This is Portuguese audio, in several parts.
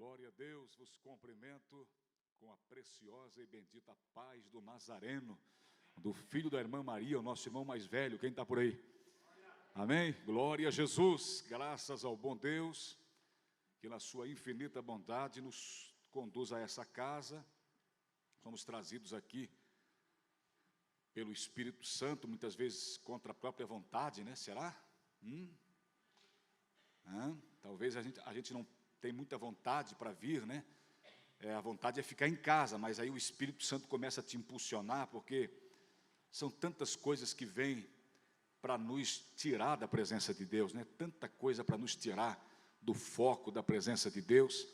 Glória a Deus, vos cumprimento com a preciosa e bendita paz do Nazareno, do filho da irmã Maria, o nosso irmão mais velho. Quem está por aí? Amém? Glória a Jesus, graças ao bom Deus, que na sua infinita bondade nos conduz a essa casa. Somos trazidos aqui pelo Espírito Santo, muitas vezes contra a própria vontade, né? Será? Talvez a gente não tem muita vontade para vir, né? A vontade é ficar em casa, mas aí o Espírito Santo começa a te impulsionar, porque são tantas coisas que vêm para nos tirar da presença de Deus, né? Tanta coisa para nos tirar do foco da presença de Deus.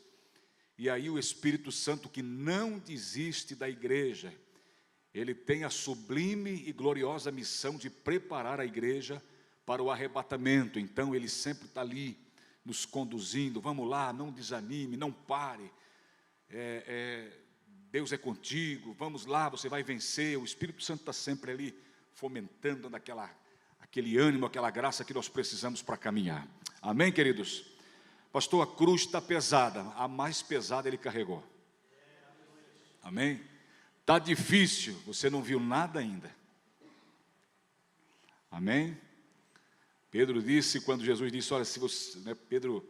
E aí o Espírito Santo, que não desiste da igreja, ele tem a sublime e gloriosa missão de preparar a igreja para o arrebatamento. Então ele sempre está ali nos conduzindo. Vamos lá, não desanime, não pare, Deus é contigo, vamos lá, você vai vencer. O Espírito Santo está sempre ali fomentando aquele ânimo, aquela graça que nós precisamos para caminhar. Amém, queridos? Pastor, a cruz está pesada, a mais pesada ele carregou. Amém? Está difícil, você não viu nada ainda. Amém? Pedro disse, quando Jesus disse, olha, se você, né, Pedro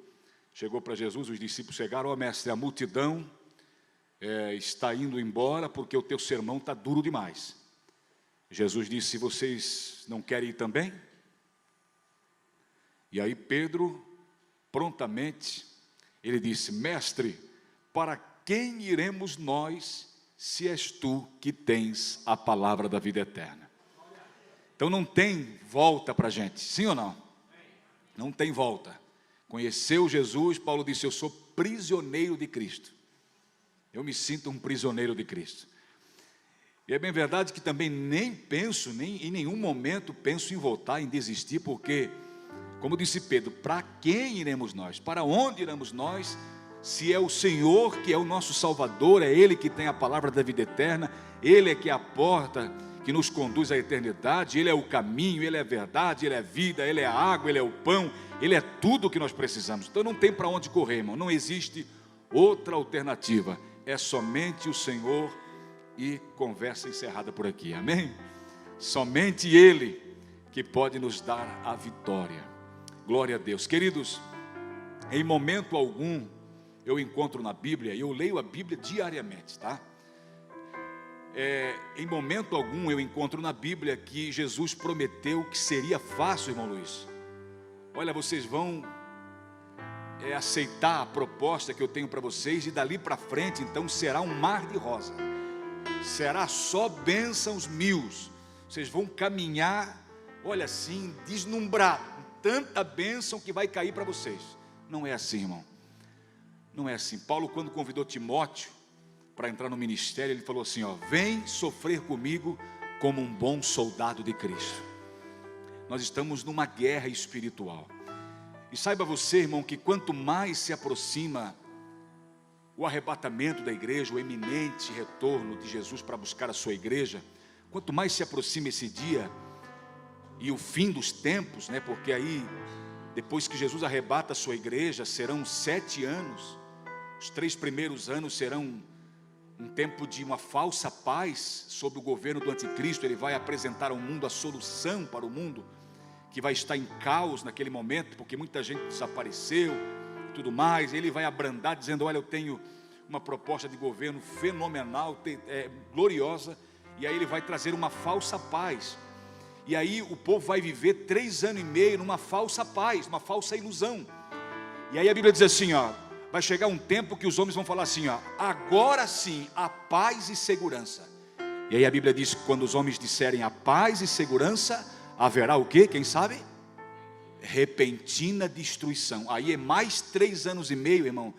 chegou para Jesus, os discípulos chegaram, ó mestre, a multidão está indo embora porque o teu sermão está duro demais. Jesus disse, vocês não querem ir também? E aí Pedro, prontamente, ele disse, mestre, para quem iremos nós, se és tu que tens a palavra da vida eterna? Então não tem volta para a gente, sim ou não? Não tem volta. Conheceu Jesus, Paulo disse, eu sou prisioneiro de Cristo. Eu me sinto um prisioneiro de Cristo. E é bem verdade que também nem em nenhum momento penso em voltar, em desistir, porque, como disse Pedro, para quem iremos nós? Para onde iremos nós? Se é o Senhor que é o nosso Salvador, é Ele que tem a palavra da vida eterna, Ele é que é a porta que nos conduz à eternidade, Ele é o caminho, Ele é a verdade, Ele é a vida, Ele é a água, Ele é o pão, Ele é tudo o que nós precisamos. Então não tem para onde correr, irmão, não existe outra alternativa, é somente o Senhor e conversa encerrada por aqui, amém? Somente Ele que pode nos dar a vitória. Glória a Deus. Queridos, em momento algum eu encontro na Bíblia, e eu leio a Bíblia diariamente, tá? Em momento algum eu encontro na Bíblia que Jesus prometeu que seria fácil, irmão Luiz. Olha, vocês vão aceitar a proposta que eu tenho para vocês, e dali para frente então será um mar de rosa, será só bênçãos mil. Vocês vão caminhar, olha assim, deslumbrado, tanta bênção que vai cair para vocês. Não é assim, irmão, não é assim. Paulo, quando convidou Timóteo para entrar no ministério, ele falou assim, ó, vem sofrer comigo como um bom soldado de Cristo. Nós estamos numa guerra espiritual, e saiba você, irmão, que quanto mais se aproxima o arrebatamento da igreja, o eminente retorno de Jesus para buscar a sua igreja, quanto mais se aproxima esse dia e o fim dos tempos, né? Porque aí, depois que Jesus arrebata a sua igreja, serão 7 anos, os 3 primeiros anos serão um tempo de uma falsa paz sob o governo do anticristo. Ele vai apresentar ao mundo a solução para o mundo, que vai estar em caos naquele momento, porque muita gente desapareceu e tudo mais. Ele vai abrandar dizendo, olha, eu tenho uma proposta de governo fenomenal, gloriosa, e aí ele vai trazer uma falsa paz, e aí o povo vai viver 3 anos e meio numa falsa paz, uma falsa ilusão. E aí a Bíblia diz assim, ó, vai chegar um tempo que os homens vão falar assim, ó, agora sim, a paz e segurança. E aí a Bíblia diz que quando os homens disserem a paz e segurança, haverá o quê? Quem sabe? Repentina destruição. Aí é mais 3 anos e meio, irmão,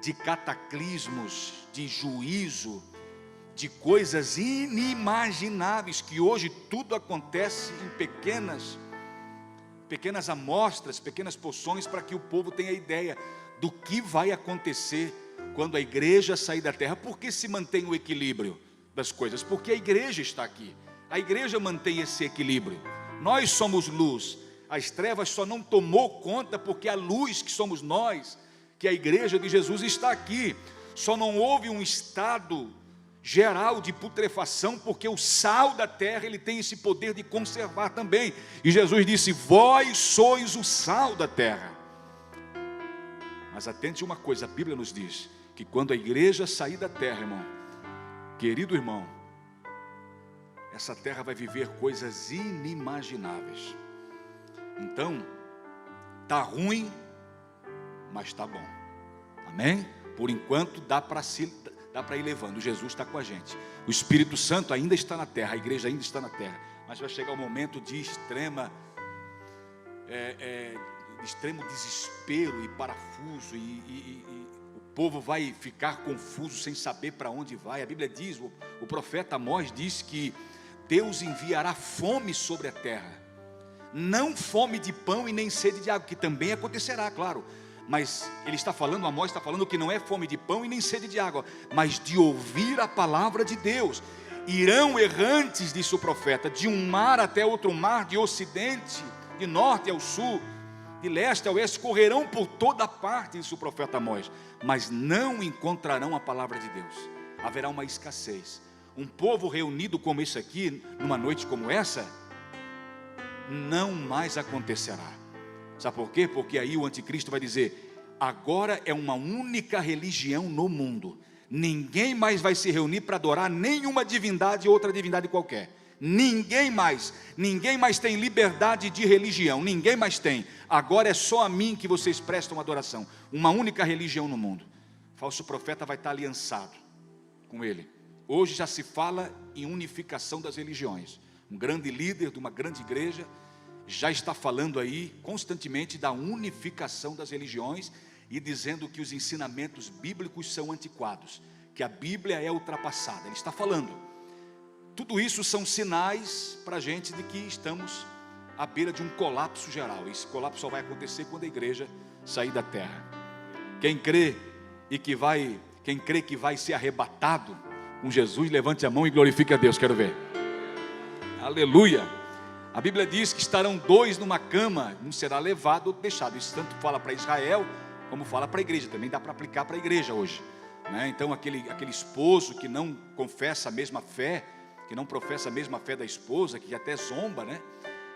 de cataclismos, de juízo, de coisas inimagináveis, que hoje tudo acontece em pequenas amostras, pequenas porções, para que o povo tenha ideia do que vai acontecer quando a igreja sair da terra. Por que se mantém o equilíbrio das coisas? Porque a igreja está aqui, a igreja mantém esse equilíbrio. Nós somos luz, as trevas só não tomou conta porque a luz que somos nós que a igreja de Jesus está aqui. Só não houve um estado geral de putrefação, porque o sal da terra, ele tem esse poder de conservar também. E Jesus disse: vós sois o sal da terra. Mas atente uma coisa, a Bíblia nos diz que quando a igreja sair da terra, irmão, querido irmão, essa terra vai viver coisas inimagináveis. Então, está ruim, mas está bom. Amém? Por enquanto dá para ir levando. Jesus está com a gente. O Espírito Santo ainda está na terra, a igreja ainda está na terra. Mas vai chegar um momento de extremo desespero e parafuso, e o povo vai ficar confuso sem saber para onde vai. A Bíblia diz, o profeta Amós diz que Deus enviará fome sobre a terra, não fome de pão e nem sede de água, que também acontecerá, claro, mas ele está falando, Amós está falando que não é fome de pão e nem sede de água, mas de ouvir a palavra de Deus. Irão errantes, disse o profeta, de um mar até outro mar, de ocidente, de norte ao sul, de leste ao oeste, correrão por toda parte, disse o profeta Amós, mas não encontrarão a palavra de Deus. Haverá uma escassez. Um povo reunido como esse aqui, numa noite como essa, não mais acontecerá. Sabe por quê? Porque aí o anticristo vai dizer: agora é uma única religião no mundo, ninguém mais vai se reunir para adorar nenhuma divindade ou outra divindade qualquer. Ninguém mais tem liberdade de religião, ninguém mais tem. Agora é só a mim que vocês prestam adoração. Uma única religião no mundo. O falso profeta vai estar aliançado com ele. Hoje já se fala em unificação das religiões. Um grande líder de uma grande igreja já está falando aí constantemente da unificação das religiões e dizendo que os ensinamentos bíblicos são antiquados, que a Bíblia é ultrapassada. Ele está falando. Tudo isso são sinais para a gente de que estamos à beira de um colapso geral. Esse colapso só vai acontecer quando a igreja sair da terra. Quem crê que vai ser arrebatado com Jesus, levante a mão e glorifique a Deus. Quero ver. Aleluia. A Bíblia diz que estarão dois numa cama, um será levado, outro deixado. Isso tanto fala para Israel como fala para a igreja. Também dá para aplicar para a igreja hoje, né? Então aquele esposo que não confessa a mesma fé, que não professa a mesma fé da esposa, que até zomba, né?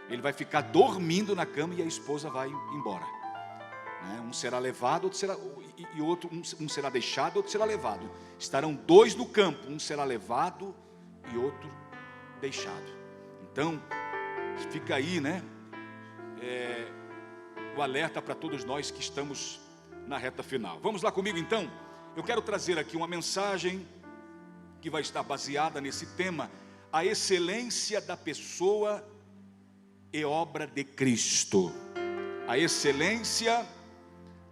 Ele vai ficar dormindo na cama e a esposa vai embora, né? Um será levado, outro será, e outro, um será deixado, outro será levado. Estarão dois no campo, um será levado e outro deixado. Então fica aí, né? O alerta para todos nós que estamos na reta final. Vamos lá comigo então. Eu quero trazer aqui uma mensagem que vai estar baseada nesse tema: a excelência da pessoa e obra de Cristo. A excelência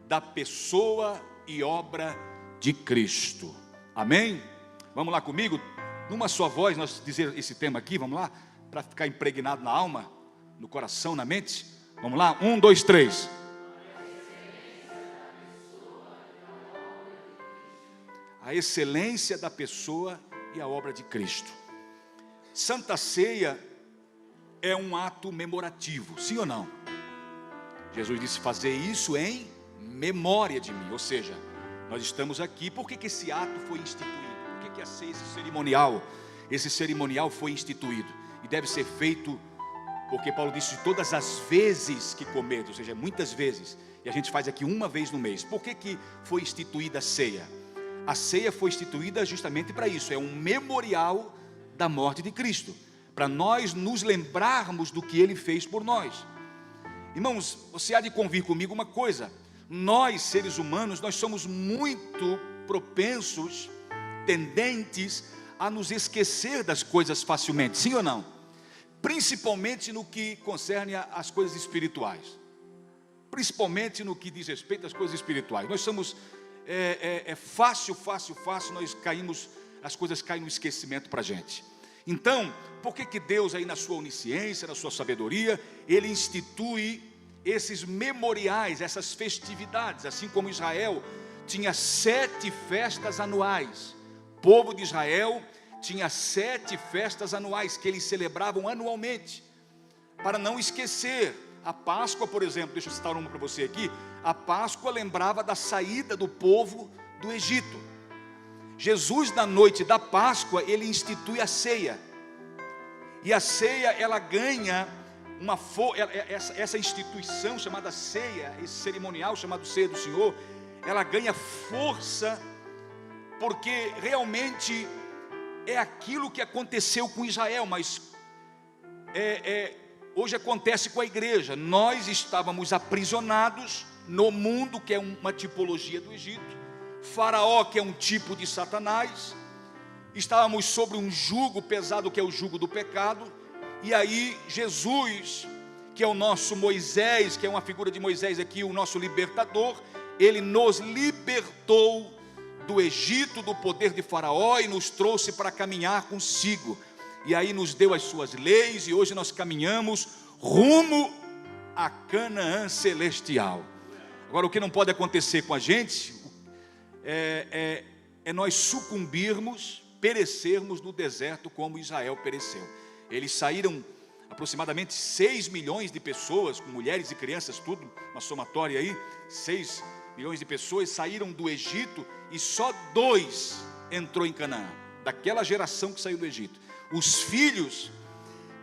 da pessoa e obra de Cristo. Amém? Vamos lá comigo, numa só voz, nós dizer esse tema aqui, vamos lá, para ficar impregnado na alma, no coração, na mente. Vamos lá, 1, 2, 3. A excelência da pessoa e a obra de Cristo. Santa Ceia é um ato memorativo, sim ou não? Jesus disse: fazer isso em memória de mim. Ou seja, nós estamos aqui. Por que esse ato foi instituído? Por que a ceia, esse cerimonial foi instituído? E deve ser feito, porque Paulo disse: todas as vezes que comerdes, ou seja, muitas vezes. E a gente faz aqui uma vez no mês. Por que foi instituída a ceia? A ceia foi instituída justamente para isso. É um memorial da morte de Cristo, para nós nos lembrarmos do que Ele fez por nós. Irmãos, você há de convir comigo uma coisa: nós, seres humanos, nós somos muito propensos, tendentes a nos esquecer das coisas facilmente, sim ou não? Principalmente no que concerne às coisas espirituais. Principalmente no que diz respeito às coisas espirituais. Nós somos, fácil, as coisas caem no esquecimento para a gente. Então, por que Deus aí na sua onisciência, na sua sabedoria, Ele institui esses memoriais, essas festividades, assim como Israel tinha 7 festas anuais. O povo de Israel tinha 7 festas anuais que eles celebravam anualmente, para não esquecer. A Páscoa, por exemplo, deixa eu citar uma para você aqui. a Páscoa lembrava da saída do povo do Egito. Jesus, na noite da Páscoa, ele institui a ceia. E a ceia, ela ganha essa instituição chamada ceia, esse cerimonial chamado ceia do Senhor, ela ganha força, porque realmente é aquilo que aconteceu com Israel, mas hoje acontece com a igreja. Nós estávamos aprisionados no mundo, que é uma tipologia do Egito, Faraó, que é um tipo de Satanás, estávamos sobre um jugo pesado, que é o jugo do pecado. E aí Jesus, que é o nosso Moisés, que é uma figura de Moisés aqui, o nosso libertador, ele nos libertou do Egito, do poder de Faraó, e nos trouxe para caminhar consigo. E aí nos deu as suas leis, e hoje nós caminhamos rumo a Canaã celestial. Agora, o que não pode acontecer com a gente é nós sucumbirmos, perecermos no deserto como Israel pereceu. Eles saíram, aproximadamente 6 milhões de pessoas, com mulheres e crianças, tudo, uma somatória aí, 6 milhões de pessoas saíram do Egito, e só 2 entrou em Canaã, daquela geração que saiu do Egito. Os filhos,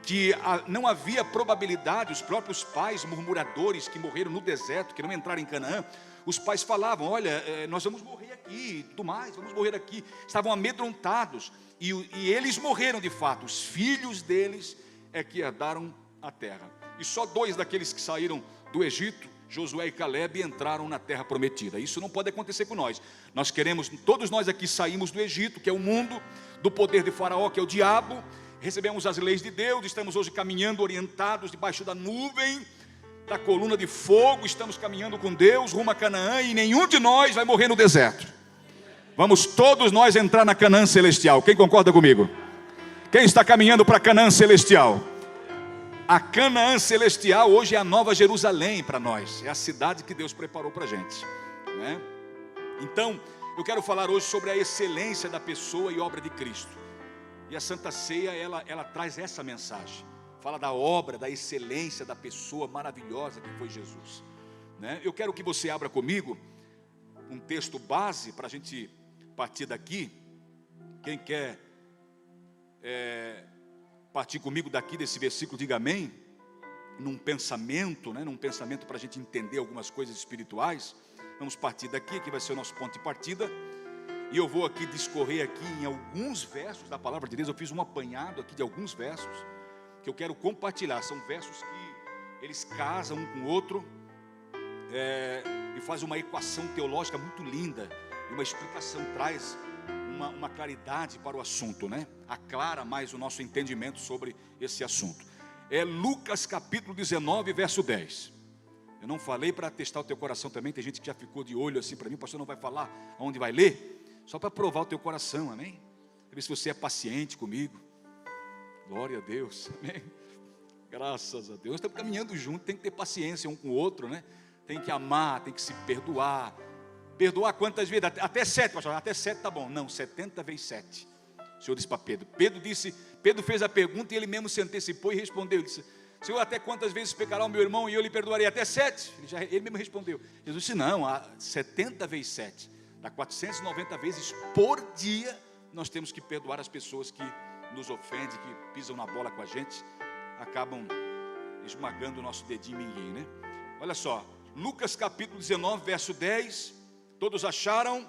que não havia probabilidade, os próprios pais murmuradores que morreram no deserto, que não entraram em Canaã, os pais falavam: olha, nós vamos morrer aqui, tudo mais, vamos morrer aqui. Estavam amedrontados, e eles morreram de fato. Os filhos deles é que herdaram a terra. E só 2 daqueles que saíram do Egito, Josué e Caleb, entraram na terra prometida. Isso não pode acontecer com nós. Nós queremos, todos nós aqui saímos do Egito, que é o mundo, do poder de Faraó, que é o diabo. Recebemos as leis de Deus, estamos hoje caminhando orientados debaixo da nuvem, da coluna de fogo, estamos caminhando com Deus rumo a Canaã, e nenhum de nós vai morrer no deserto. Vamos todos nós entrar na Canaã celestial. Quem concorda comigo? Quem está caminhando para a Canaã celestial? A Canaã celestial hoje é a Nova Jerusalém para nós, é a cidade que Deus preparou para a gente, né? Então, eu quero falar hoje sobre a excelência da pessoa e obra de Cristo. E a Santa Ceia, ela traz essa mensagem. Fala da obra, da excelência da pessoa maravilhosa que foi Jesus, né? Eu quero que você abra comigo um texto base para a gente partir daqui. Quem quer partir comigo daqui desse versículo, diga amém. Num pensamento, né? Num pensamento para a gente entender algumas coisas espirituais. Vamos partir daqui, que vai ser o nosso ponto de partida. E eu vou aqui discorrer aqui em alguns versos da palavra de Deus. Eu fiz um apanhado aqui de alguns versos que eu quero compartilhar. São versos que eles casam um com o outro, e fazem uma equação teológica muito linda, e uma explicação, traz uma claridade para o assunto, né? Aclara mais o nosso entendimento sobre esse assunto. É Lucas capítulo 19, verso 10. Eu não falei para testar o teu coração também. Tem gente que já ficou de olho assim para mim: o pastor não vai falar aonde vai ler? Só para provar o teu coração, amém? Ver se você é paciente comigo. Glória a Deus, amém? Graças a Deus. Estamos caminhando junto, tem que ter paciência um com o outro, né? Tem que amar, tem que se perdoar. Perdoar quantas vezes? Até 7, pastor. Até 7 tá bom. Não, 70 vezes 7. O Senhor disse para Pedro. Pedro fez a pergunta e ele mesmo se antecipou e respondeu. Ele disse: Senhor, até quantas vezes pecará o meu irmão e eu lhe perdoarei? Até 7. Ele mesmo respondeu. Jesus disse: não, 70 vezes 7. Dá 490 vezes por dia. Nós temos que perdoar as pessoas que nos ofendem, que pisam na bola com a gente, acabam esmagando o nosso dedinho ninguém, né? Olha só, Lucas capítulo 19, verso 10. Todos acharam?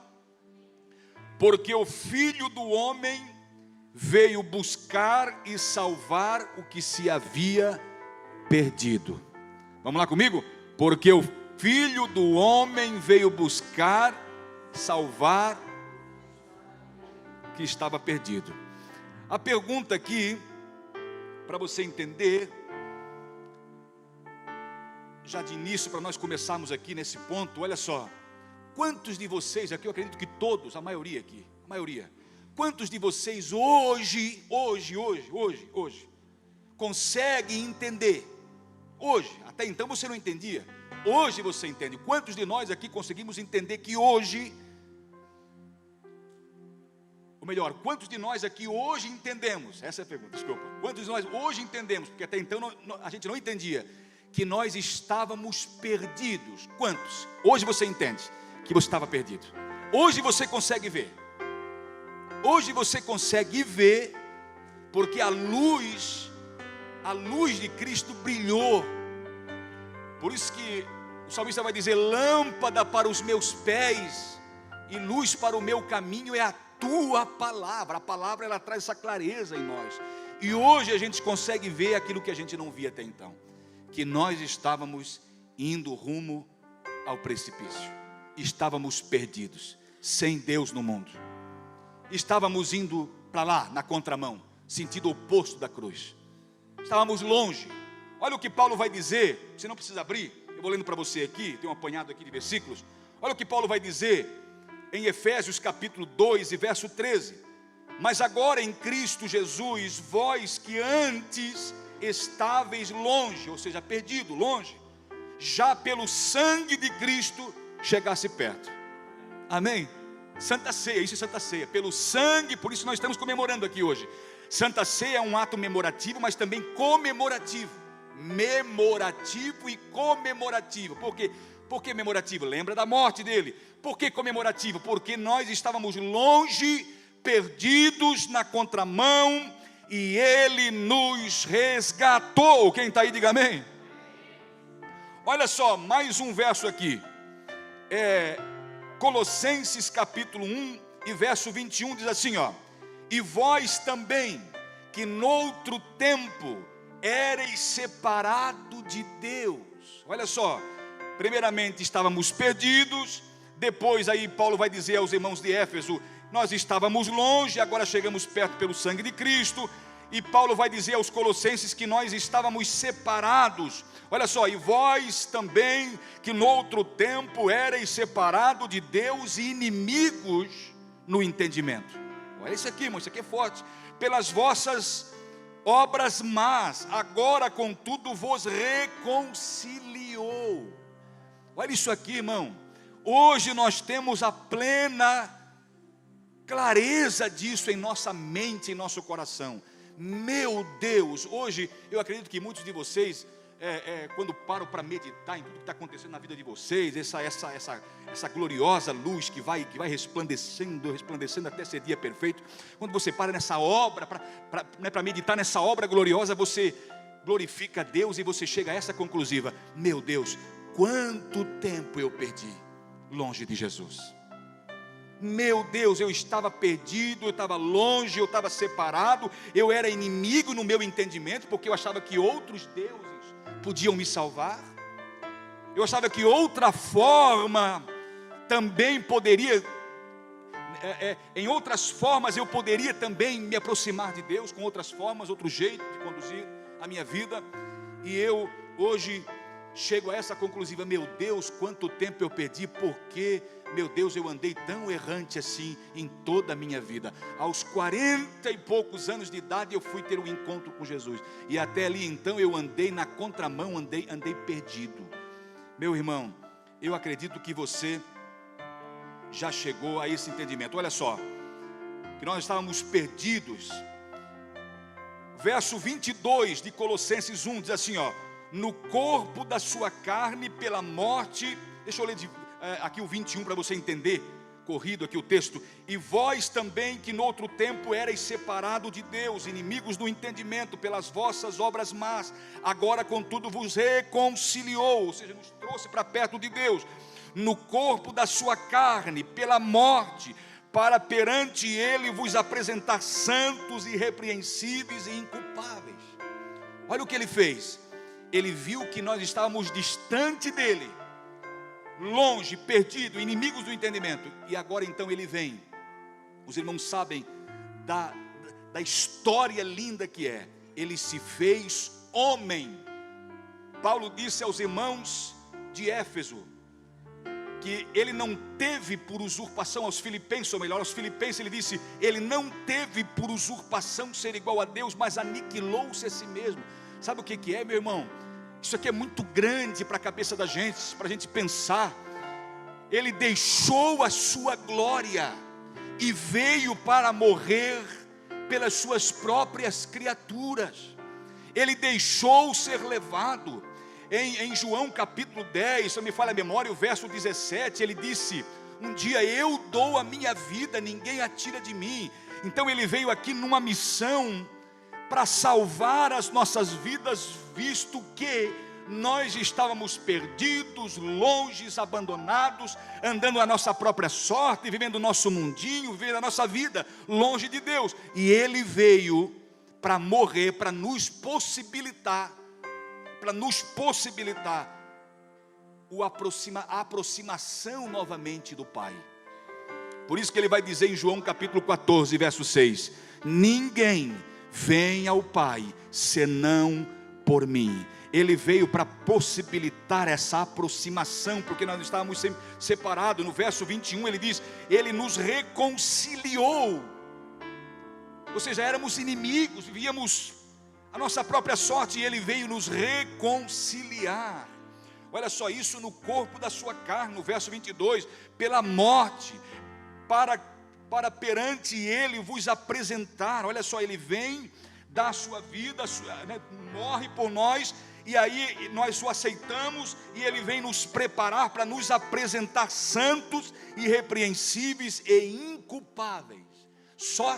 Porque o Filho do Homem veio buscar e salvar o que se havia perdido. Vamos lá comigo? Porque o Filho do Homem veio buscar, salvar o que estava perdido. A pergunta aqui, para você entender, já de início, para nós começarmos aqui nesse ponto, olha só. Quantos de vocês aqui, eu acredito que todos, a maioria aqui, a maioria, quantos de vocês hoje, conseguem entender? Hoje, até então você não entendia, hoje você entende. Quantos de nós aqui conseguimos entender que hoje, ou melhor, quantos de nós aqui hoje entendemos? Essa é a pergunta, desculpa. Quantos de nós hoje entendemos, porque até então a gente não entendia, que nós estávamos perdidos. Quantos? Hoje você entende que você estava perdido. Hoje você consegue ver. Hoje você consegue ver, porque a luz de Cristo brilhou. Por isso que o salmista vai dizer: lâmpada para os meus pés e luz para o meu caminho é a tua palavra. A palavra, ela traz essa clareza em nós. E hoje a gente consegue ver aquilo que a gente não via até então, que nós estávamos indo rumo ao precipício. Estávamos perdidos, sem Deus no mundo. Estávamos indo para lá, na contramão, sentido oposto da cruz. Estávamos longe. Olha o que Paulo vai dizer. Você não precisa abrir, eu vou lendo para você aqui, tem um apanhado aqui de versículos. Olha o que Paulo vai dizer em Efésios capítulo 2 e verso 13. Mas agora em Cristo Jesus, vós que antes estáveis longe, ou seja, perdido, longe, já pelo sangue de Cristo chegasse perto. Amém? Santa Ceia, isso é Santa Ceia, pelo sangue, por isso nós estamos comemorando aqui hoje. Santa Ceia é um ato memorativo, mas também comemorativo. Memorativo e comemorativo. Por quê? Por que memorativo? Lembra da morte dele. Por que comemorativo? Porque nós estávamos longe, perdidos na contramão, e ele nos resgatou. Quem está aí, diga amém. Olha só, mais um verso aqui. Colossenses capítulo 1 e verso 21 diz assim, ó: e vós também, que noutro tempo éreis separado de Deus. Olha só, primeiramente estávamos perdidos, depois aí Paulo vai dizer aos irmãos de Éfeso, nós estávamos longe, agora chegamos perto pelo sangue de Cristo. E Paulo vai dizer aos Colossenses que nós estávamos separados. Olha só, e vós também, que no outro tempo éreis separados de Deus e inimigos no entendimento. Olha isso aqui, irmão, isso aqui é forte. Pelas vossas obras más, agora contudo vos reconciliou. Olha isso aqui, irmão. Hoje nós temos a plena clareza disso em nossa mente, em nosso coração. Meu Deus, hoje eu acredito que muitos de vocês, quando param para meditar em tudo que está acontecendo na vida de vocês, essa gloriosa luz que vai resplandecendo até ser dia perfeito, quando você para nessa obra, para meditar nessa obra gloriosa, você glorifica a Deus e você chega a essa conclusiva: meu Deus, quanto tempo eu perdi longe de Jesus. Meu Deus, eu estava perdido, eu estava longe, eu estava separado, eu era inimigo no meu entendimento, porque eu achava que outros deuses podiam me salvar, eu achava que outra forma também poderia, em outras formas eu poderia também me aproximar de Deus, com outras formas, outro jeito de conduzir a minha vida, e eu hoje chego a essa conclusiva: meu Deus, quanto tempo eu perdi, porque, meu Deus, eu andei tão errante assim em toda a minha vida. Aos 40 e poucos anos de idade eu fui ter um encontro com Jesus, e até ali então eu andei na contramão, andei perdido. Meu irmão, eu acredito que você já chegou a esse entendimento. Olha só, que nós estávamos perdidos. Verso 22 de Colossenses 1 diz assim, ó: no corpo da sua carne pela morte. Deixa eu ler aqui o 21 para você entender, corrido aqui o texto. E vós também, que no outro tempo erais separados de Deus, inimigos do entendimento, pelas vossas obras más, agora contudo vos reconciliou, ou seja, nos trouxe para perto de Deus, no corpo da sua carne pela morte, para perante ele vos apresentar santos, irrepreensíveis e inculpáveis. Olha o que ele fez. Ele viu que nós estávamos distante dele, longe, perdido, inimigos do entendimento. E agora então ele vem. Os irmãos sabem da história linda que é. Ele se fez homem. Paulo disse aos irmãos de Éfeso que ele não teve por usurpação, aos filipenses, ou melhor, aos filipenses ele disse: ele não teve por usurpação ser igual a Deus, mas aniquilou-se a si mesmo. Sabe o que é, meu irmão? Isso aqui é muito grande para a cabeça da gente, para a gente pensar. Ele deixou a sua glória e veio para morrer pelas suas próprias criaturas. Ele deixou ser levado. Em João capítulo 10, se não me falha a memória, o verso 17, ele disse: um dia eu dou a minha vida, ninguém a tira de mim. Então ele veio aqui numa missão para salvar as nossas vidas, visto que nós estávamos perdidos, longes, abandonados, andando a nossa própria sorte, vivendo o nosso mundinho, vivendo a nossa vida longe de Deus. E ele veio para morrer, para nos possibilitar a aproximação novamente do Pai. Por isso que ele vai dizer em João capítulo 14, verso 6: ninguém vem ao Pai senão por mim. Ele veio para possibilitar essa aproximação, porque nós estávamos sempre separados. No verso 21 ele diz: ele nos reconciliou. Ou seja, éramos inimigos, vivíamos a nossa própria sorte, e ele veio nos reconciliar. Olha só, isso no corpo da sua carne, no verso 22, pela morte, para perante ele vos apresentar. Olha só, ele vem, dá a sua vida, morre por nós, e aí nós o aceitamos, e ele vem nos preparar para nos apresentar santos, irrepreensíveis e inculpáveis. Só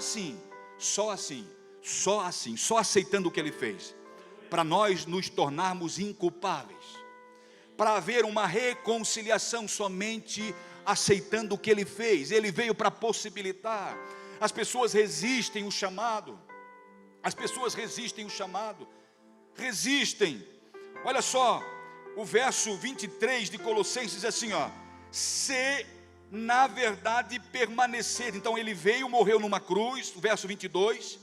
aceitando o que ele fez, para nós nos tornarmos inculpáveis, para haver uma reconciliação somente aceitando o que ele fez. Ele veio para possibilitar. As pessoas resistem o chamado. Resistem. Olha só, o verso 23 de Colossenses diz assim, ó: se na verdade permanecer. Então ele veio, morreu numa cruz, o verso 22,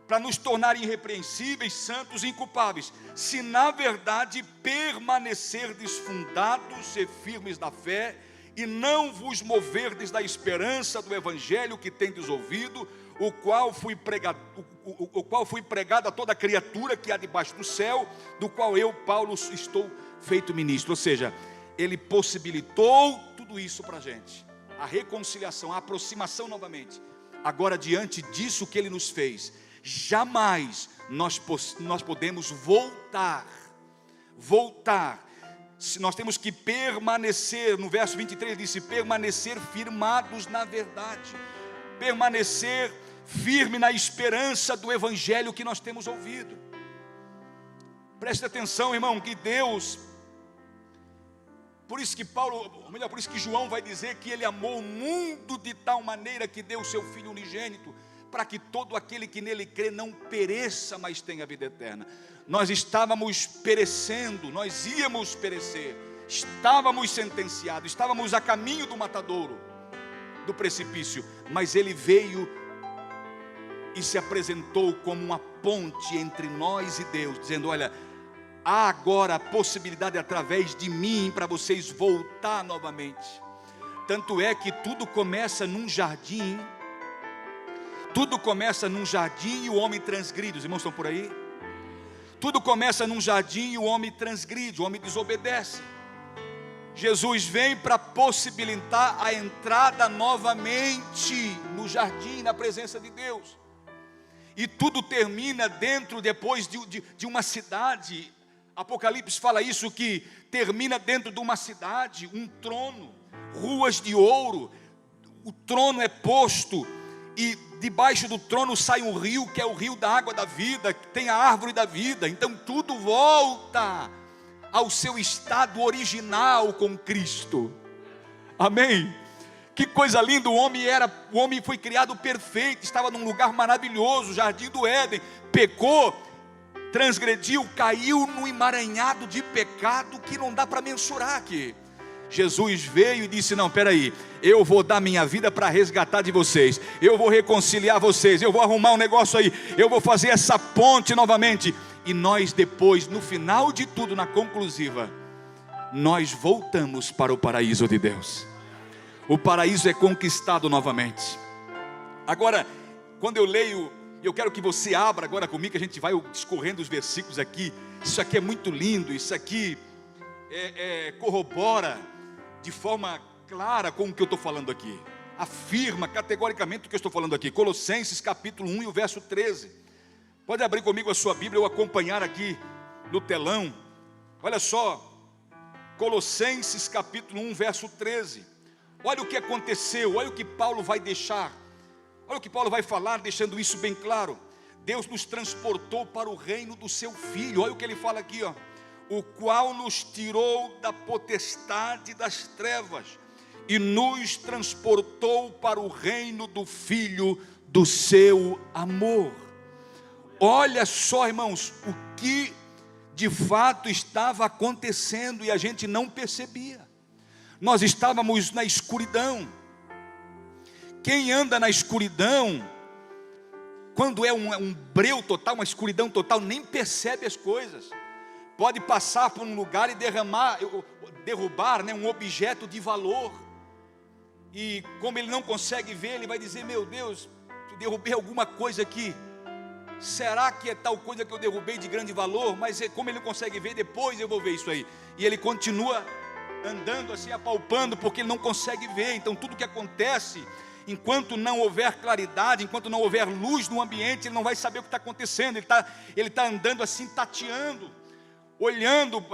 para nos tornar irrepreensíveis, santos e inculpáveis. Se na verdade permanecerdes fundados e firmes na fé, e não vos moverdes da esperança do evangelho que tendes ouvido, o qual foi pregado a toda criatura que há debaixo do céu, do qual eu, Paulo, estou feito ministro. Ou seja, ele possibilitou tudo isso para a gente, a reconciliação, a aproximação novamente. Agora, diante disso que ele nos fez, jamais nós podemos voltar. Nós temos que permanecer. No verso 23 disse: permanecer firmados na verdade, permanecer firme na esperança do evangelho que nós temos ouvido. Preste atenção, irmão, que Deus, por isso que João vai dizer que ele amou o mundo de tal maneira que deu o seu Filho unigênito, para que todo aquele que nele crê não pereça, mas tenha vida eterna. Nós estávamos perecendo, nós íamos perecer, estávamos sentenciados, estávamos a caminho do matadouro, do precipício, mas ele veio e se apresentou como uma ponte entre nós e Deus, dizendo: olha, há agora a possibilidade através de mim para vocês voltar novamente. Tanto é que tudo começa num jardim. Tudo começa num jardim e o homem transgride. Os irmãos estão por aí? Tudo começa num jardim e o homem transgride, o homem desobedece. Jesus vem para possibilitar a entrada novamente no jardim, na presença de Deus. E tudo termina depois de uma cidade. Apocalipse fala isso, que termina dentro de uma cidade, um trono, ruas de ouro. O trono é posto e debaixo do trono sai um rio, que é o rio da água da vida, que tem a árvore da vida. Então tudo volta ao seu estado original com Cristo. Amém? Que coisa linda! O homem foi criado perfeito, estava num lugar maravilhoso, jardim do Éden. Pecou, transgrediu, caiu no emaranhado de pecado que não dá para mensurar aqui. Jesus veio e disse: não, peraí, eu vou dar minha vida para resgatar de vocês, eu vou reconciliar vocês, eu vou arrumar um negócio aí, eu vou fazer essa ponte novamente. E nós depois, no final de tudo, na conclusiva, nós voltamos para o paraíso de Deus. O paraíso é conquistado novamente. Agora, quando eu leio, eu quero que você abra agora comigo, que a gente vai discorrendo os versículos aqui. Isso aqui é muito lindo, isso aqui corrobora de forma clara com o que eu estou falando aqui, afirma categoricamente o que eu estou falando aqui. Colossenses capítulo 1 e o verso 13. Pode abrir comigo a sua Bíblia ou acompanhar aqui no telão. Olha só, Colossenses capítulo 1, verso 13. Olha o que aconteceu, olha o que Paulo vai deixar. Olha o que Paulo vai falar, deixando isso bem claro. Deus nos transportou para o reino do seu Filho. Olha o que ele fala aqui, ó. O qual nos tirou da potestade das trevas e nos transportou para o reino do Filho do seu amor. Olha só, irmãos, o que de fato estava acontecendo e a gente não percebia. Nós estávamos na escuridão. Quem anda na escuridão, quando é um breu total, uma escuridão total, nem percebe as coisas. Pode passar por um lugar e derrubar, né, um objeto de valor. E como ele não consegue ver, ele vai dizer: meu Deus, eu derrubei alguma coisa aqui. Será que é tal coisa que eu derrubei de grande valor? Mas como ele não consegue ver, depois eu vou ver isso aí. E ele continua andando assim, apalpando, porque ele não consegue ver. Então tudo que acontece, enquanto não houver claridade, enquanto não houver luz no ambiente, ele não vai saber o que está acontecendo. Ele está andando assim, tateando, olhando,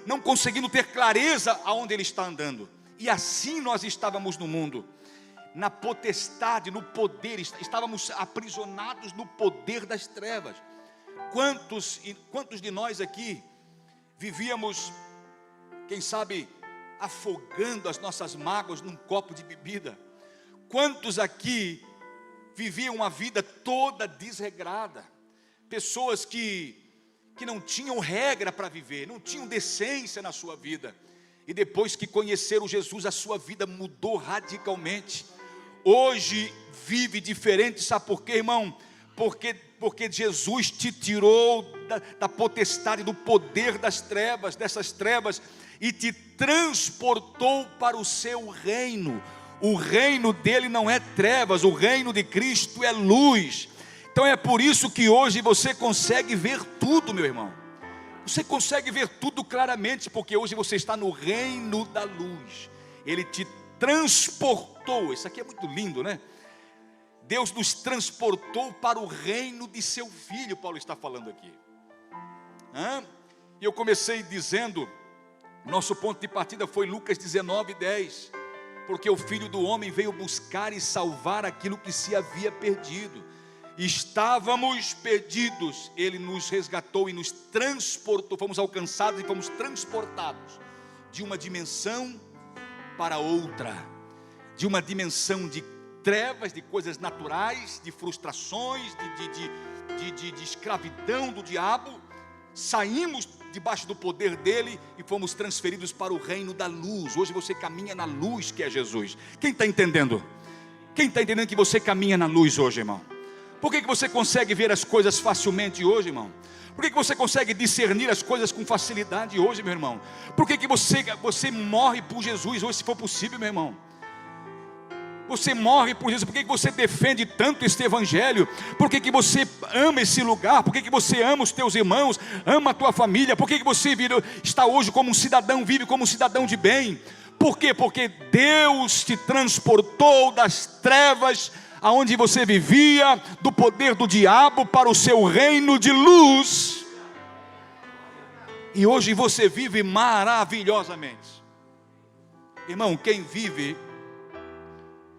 não conseguindo ter clareza aonde ele está andando. E assim nós estávamos no mundo, na potestade, no poder, estávamos aprisionados no poder das trevas. Quantos de nós aqui vivíamos, quem sabe, afogando as nossas mágoas num copo de bebida? Quantos aqui viviam a vida toda desregrada? Pessoas que não tinham regra para viver, não tinham decência na sua vida. E depois que conheceram Jesus, a sua vida mudou radicalmente. Hoje vive diferente, sabe por quê, irmão? Porque Jesus te tirou da potestade, do poder das trevas, dessas trevas, e te transportou para o seu reino. O reino dele não é trevas, o reino de Cristo é luz. Então é por isso que hoje você consegue ver tudo, meu irmão. Você consegue ver tudo claramente, porque hoje você está no reino da luz. Ele te transportou. Isso aqui é muito lindo, né? Deus nos transportou para o reino de seu Filho, Paulo está falando aqui. E eu comecei dizendo, nosso ponto de partida foi Lucas 19:10. Porque o Filho do Homem veio buscar e salvar aquilo que se havia perdido. Estávamos perdidos, Ele nos resgatou e nos transportou. Fomos alcançados e fomos transportados de uma dimensão para outra, de uma dimensão de trevas, de coisas naturais, de frustrações, de escravidão do diabo. Saímos debaixo do poder dele e fomos transferidos para o reino da luz. Hoje você caminha na luz que é Jesus. Quem está entendendo? Quem está entendendo que você caminha na luz hoje, irmão? Por que você consegue ver as coisas facilmente hoje, irmão? Por que você consegue discernir as coisas com facilidade hoje, meu irmão? Por que você morre por Jesus hoje, se for possível, meu irmão? Você morre por Jesus. Por que você defende tanto este evangelho? Por que você ama esse lugar? Por que você ama os teus irmãos? Ama a tua família? Por que você está hoje como um cidadão, vive como um cidadão de bem? Por quê? Porque Deus te transportou das trevas aonde você vivia, do poder do diabo, para o seu reino de luz. E hoje você vive maravilhosamente. Irmão, quem vive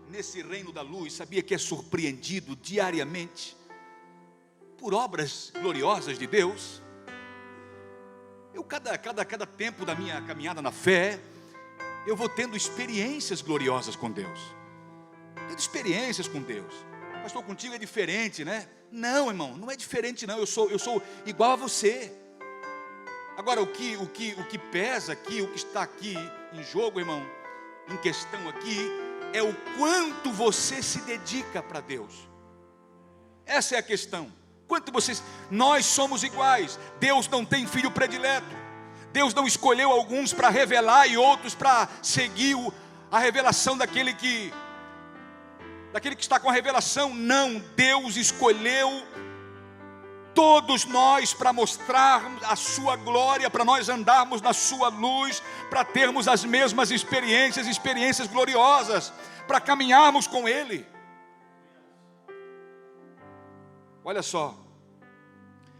nesse reino da luz, sabia que é surpreendido diariamente por obras gloriosas de Deus? Eu, cada tempo da minha caminhada na fé, eu vou tendo experiências gloriosas com Deus. Tendo experiências com Deus. Pastor, contigo é diferente, né? Não, irmão, não é diferente não. Eu sou igual a você. Agora, o que pesa aqui, o que está aqui em jogo, irmão, em questão aqui, é o quanto você se dedica para Deus. Essa é a questão. Nós somos iguais. Deus não tem filho predileto. Deus não escolheu alguns para revelar e outros para seguir a revelação daquele que está com a revelação. Não, Deus escolheu todos nós para mostrarmos a sua glória, para nós andarmos na sua luz, para termos as mesmas experiências gloriosas, para caminharmos com Ele. Olha só,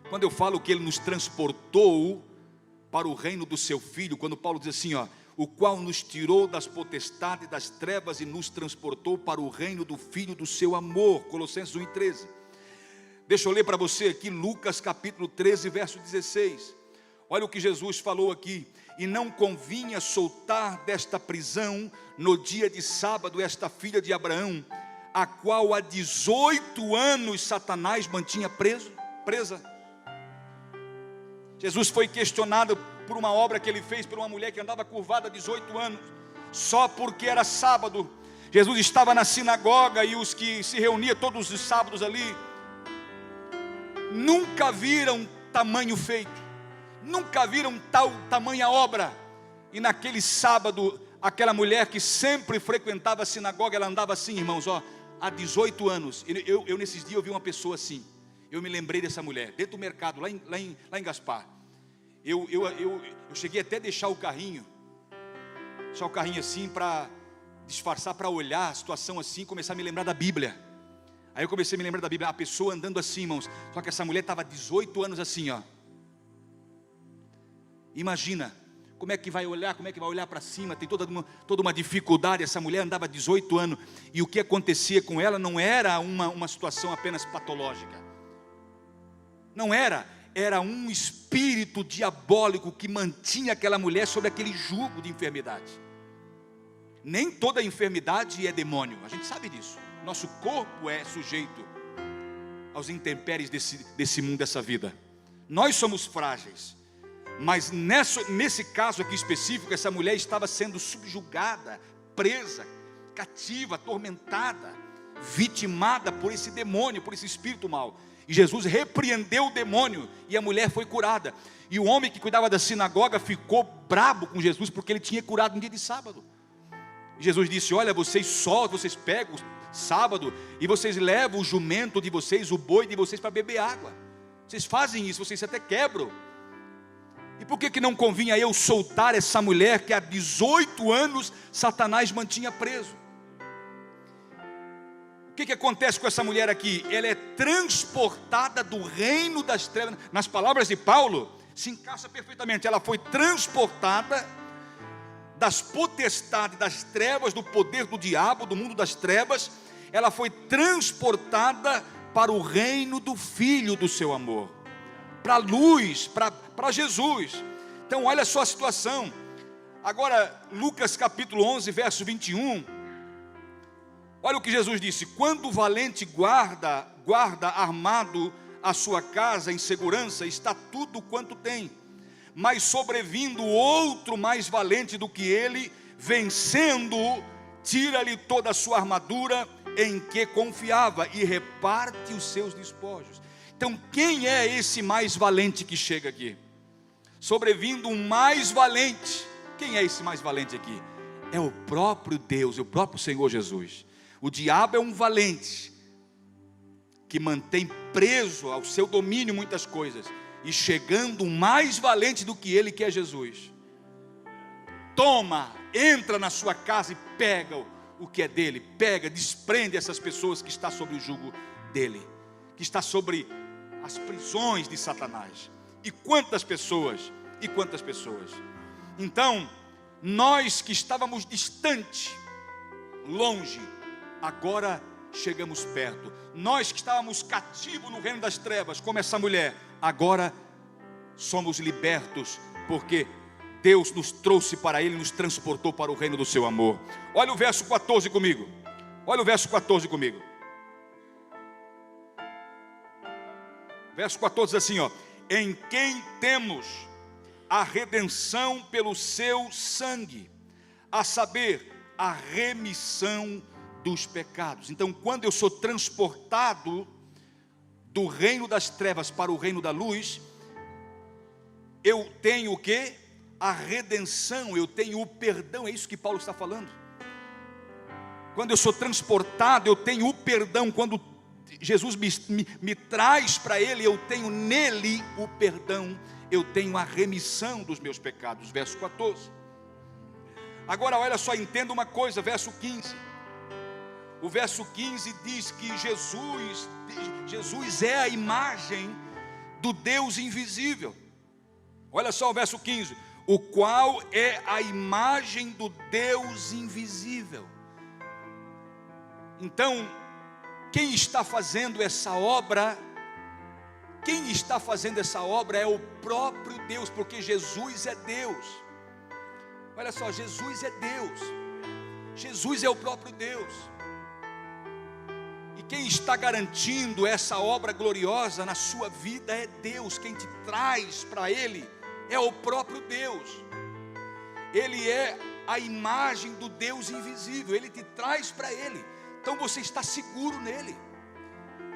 quando eu falo que Ele nos transportou para o reino do seu Filho, quando Paulo diz assim, ó, o qual nos tirou das potestades das trevas e nos transportou para o reino do Filho do seu amor, Colossenses 1:13. Deixa eu ler para você aqui Lucas capítulo 13, verso 16. Olha o que Jesus falou aqui: e não convinha soltar desta prisão no dia de sábado esta filha de Abraão, a qual há 18 anos Satanás mantinha presa. Jesus foi questionado por uma obra que ele fez por uma mulher que andava curvada há 18 anos, só porque era sábado. Jesus estava na sinagoga e os que se reuniam todos os sábados ali nunca viram tamanho feito, nunca viram tamanha obra. E naquele sábado, aquela mulher que sempre frequentava a sinagoga, ela andava assim, irmãos, ó, há 18 anos. Eu nesses dias eu vi uma pessoa assim. Eu me lembrei dessa mulher, dentro do mercado, lá em Gaspar. Eu cheguei até a deixar o carrinho assim, para disfarçar, para olhar a situação assim, começar a me lembrar da Bíblia. Aí eu comecei a me lembrar da Bíblia, a pessoa andando assim, irmãos. Só que essa mulher estava 18 anos assim, ó. Imagina, como é que vai olhar para cima, tem toda uma dificuldade. Essa mulher andava 18 anos, e o que acontecia com ela não era uma situação apenas patológica. Não era um espírito diabólico que mantinha aquela mulher sobre aquele jugo de enfermidade. Nem toda enfermidade é demônio, a gente sabe disso. Nosso corpo é sujeito aos intempéries desse mundo, dessa vida. Nós somos frágeis, mas nesse caso aqui específico, essa mulher estava sendo subjugada, presa, cativa, atormentada, vitimada por esse demônio, por esse espírito mau. E Jesus repreendeu o demônio e a mulher foi curada. E o homem que cuidava da sinagoga ficou brabo com Jesus, porque ele tinha curado no dia de sábado. E Jesus disse: olha, vocês pegam sábado e vocês levam o jumento de vocês, o boi de vocês, para beber água. Vocês fazem isso, vocês até quebram. E por que não convinha eu soltar essa mulher que há 18 anos Satanás mantinha preso? O que acontece com essa mulher aqui? Ela é transportada do reino das trevas. Nas palavras de Paulo, se encaixa perfeitamente. Ela foi transportada das potestades das trevas, do poder do diabo, do mundo das trevas. Ela foi transportada para o reino do Filho do seu amor, para a luz, para Jesus. Então olha só a situação. Agora Lucas capítulo 11, verso 21. Olha o que Jesus disse: quando o valente guarda armado a sua casa em segurança, está tudo quanto tem. Mas sobrevindo outro mais valente do que ele, vencendo, tira-lhe toda a sua armadura em que confiava e reparte os seus despojos. Então quem é esse mais valente que chega aqui? Sobrevindo um mais valente. Quem é esse mais valente aqui? É o próprio Deus, é o próprio Senhor Jesus. O diabo é um valente que mantém preso ao seu domínio muitas coisas, e chegando um mais valente do que ele, que é Jesus, toma, entra na sua casa e pega o que é dele, desprende essas pessoas que estão sobre o jugo dele, que está sobre as prisões de Satanás. E quantas pessoas, Então, nós que estávamos distante, longe, agora chegamos perto. Nós que estávamos cativos no reino das trevas, como essa mulher, agora somos libertos, porque Deus nos trouxe para Ele, nos transportou para o reino do seu amor. Olha o verso 14 comigo. Verso 14 diz assim, ó: em quem temos a redenção pelo seu sangue, a saber, a remissão dos pecados. Então, quando eu sou transportado do reino das trevas para o reino da luz, eu tenho o quê? A redenção, eu tenho o perdão. É isso que Paulo está falando. Quando eu sou transportado, eu tenho o perdão. Quando Jesus me traz para Ele, eu tenho nele o perdão, eu tenho a remissão dos meus pecados. Verso 14. Agora olha só, entenda uma coisa, verso 15. O verso 15 diz que Jesus é a imagem do Deus invisível. Olha só o verso 15: o qual é a imagem do Deus invisível. Então, quem está fazendo essa obra? Quem está fazendo essa obra é o próprio Deus, porque Jesus é Deus. Olha só, Jesus é Deus. Jesus é o próprio Deus. E quem está garantindo essa obra gloriosa na sua vida é Deus. Quem te traz para Ele é o próprio Deus. Ele é a imagem do Deus invisível. Ele te traz para Ele. Então você está seguro nele.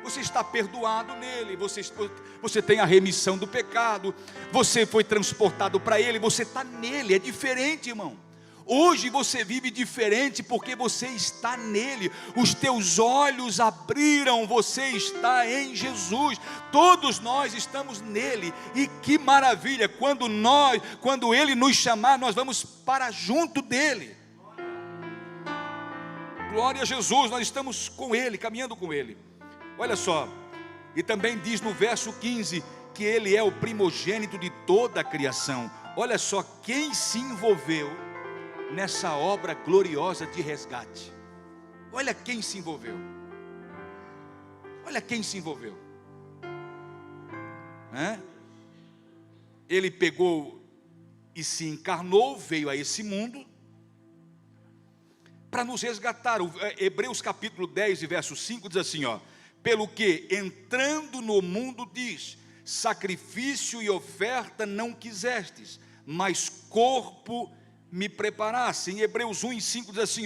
Você está perdoado nele. Você tem a remissão do pecado. Você foi transportado para Ele. Você está nele. É diferente, irmão. Hoje você vive diferente porque você está nele. Os teus olhos abriram, você está em Jesus. Todos nós estamos nele. E que maravilha, quando Ele nos chamar, nós vamos para junto dele. Glória a Jesus, nós estamos com Ele, caminhando com Ele. Olha só, e também diz no verso 15 que Ele é o primogênito de toda a criação. Olha só quem se envolveu nessa obra gloriosa de resgate. Olha quem se envolveu. Olha quem se envolveu. Ele pegou e se encarnou, veio a esse mundo para nos resgatar. Hebreus capítulo 10 e verso 5 diz assim, pelo que entrando no mundo diz, sacrifício e oferta não quisestes, mas corpo me preparasse. Em Hebreus 1 e 5 diz assim,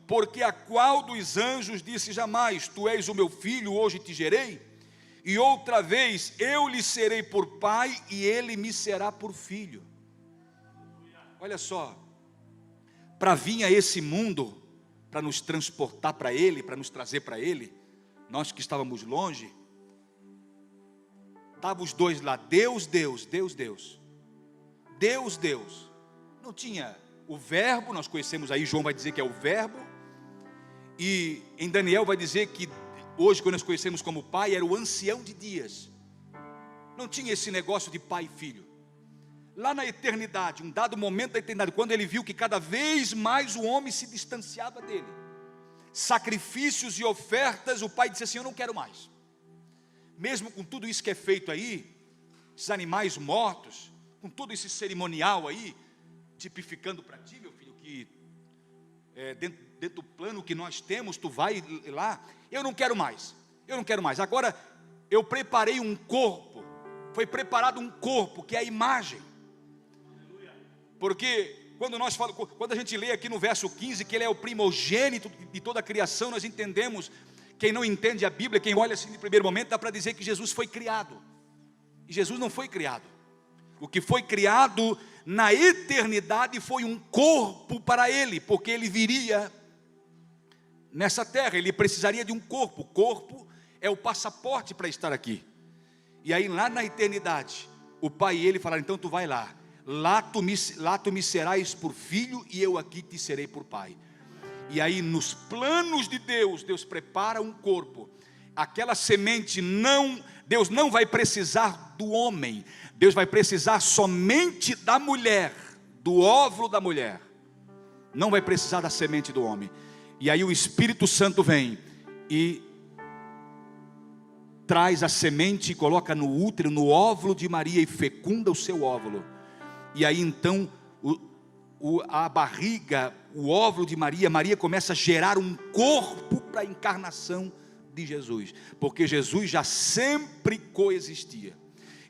porque a qual dos anjos disse jamais, tu és o meu filho, hoje te gerei? E outra vez, eu lhe serei por pai e ele me será por filho. Olha só, para vir a esse mundo, para nos transportar para Ele, para nos trazer para Ele, nós que estávamos longe, estavam os dois lá, Deus, Deus, Deus, Deus, Deus, Deus. Não tinha o verbo, nós conhecemos aí, João vai dizer que é o verbo, e em Daniel vai dizer que hoje, quando nós conhecemos como pai, era o ancião de dias. Não tinha esse negócio de pai e filho. Lá na eternidade, um dado momento da eternidade, quando ele viu que cada vez mais o homem se distanciava dele, sacrifícios e ofertas, o pai disse assim, eu não quero mais. Mesmo com tudo isso que é feito aí, esses animais mortos, com todo esse cerimonial aí, tipificando para ti, meu filho, que dentro do plano que nós temos, tu vai lá, eu não quero mais, agora eu preparei um corpo, foi preparado um corpo, que é a imagem, porque quando a gente lê aqui no verso 15, que Ele é o primogênito de toda a criação, nós entendemos, quem não entende a Bíblia, quem olha assim de primeiro momento, dá para dizer que Jesus foi criado, e Jesus não foi criado. O que foi criado na eternidade foi um corpo para Ele, porque Ele viria nessa terra, Ele precisaria de um corpo. O corpo é o passaporte para estar aqui. E aí lá na eternidade, o Pai e Ele falaram, então tu vai lá, lá tu me serás por filho e eu aqui te serei por pai. E aí nos planos de Deus, Deus prepara um corpo. Aquela semente Deus não vai precisar do homem, Deus vai precisar somente da mulher, do óvulo da mulher. Não vai precisar da semente do homem. E aí o Espírito Santo vem e traz a semente e coloca no útero, no óvulo de Maria, e fecunda o seu óvulo. E aí então a barriga, o óvulo de Maria começa a gerar um corpo para a encarnação de Jesus, porque Jesus já sempre coexistia.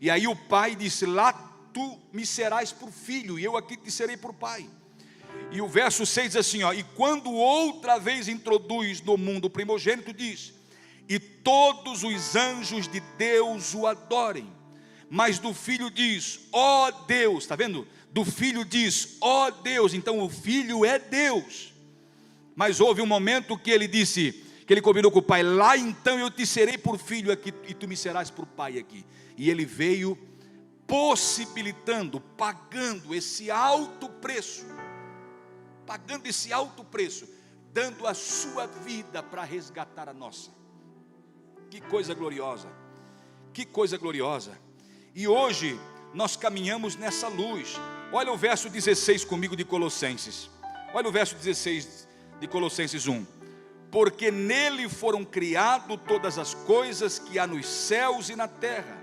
E aí o pai disse, lá tu me serás por filho, e eu aqui te serei por pai. E o verso 6 diz assim, e quando outra vez introduz no mundo o primogênito, diz, e todos os anjos de Deus o adorem. Mas do filho diz, ó Deus, está vendo? Do filho diz, ó Deus, então o filho é Deus. Mas houve um momento que ele disse, que ele combinou com o pai, lá então eu te serei por filho aqui, e tu me serás por pai aqui. E ele veio possibilitando, pagando esse alto preço, dando a sua vida para resgatar a nossa. Que coisa gloriosa, que coisa gloriosa. E hoje nós caminhamos nessa luz. Olha o verso 16 comigo de Colossenses. Olha o verso 16 de Colossenses 1. Porque nele foram criadas todas as coisas que há nos céus e na terra.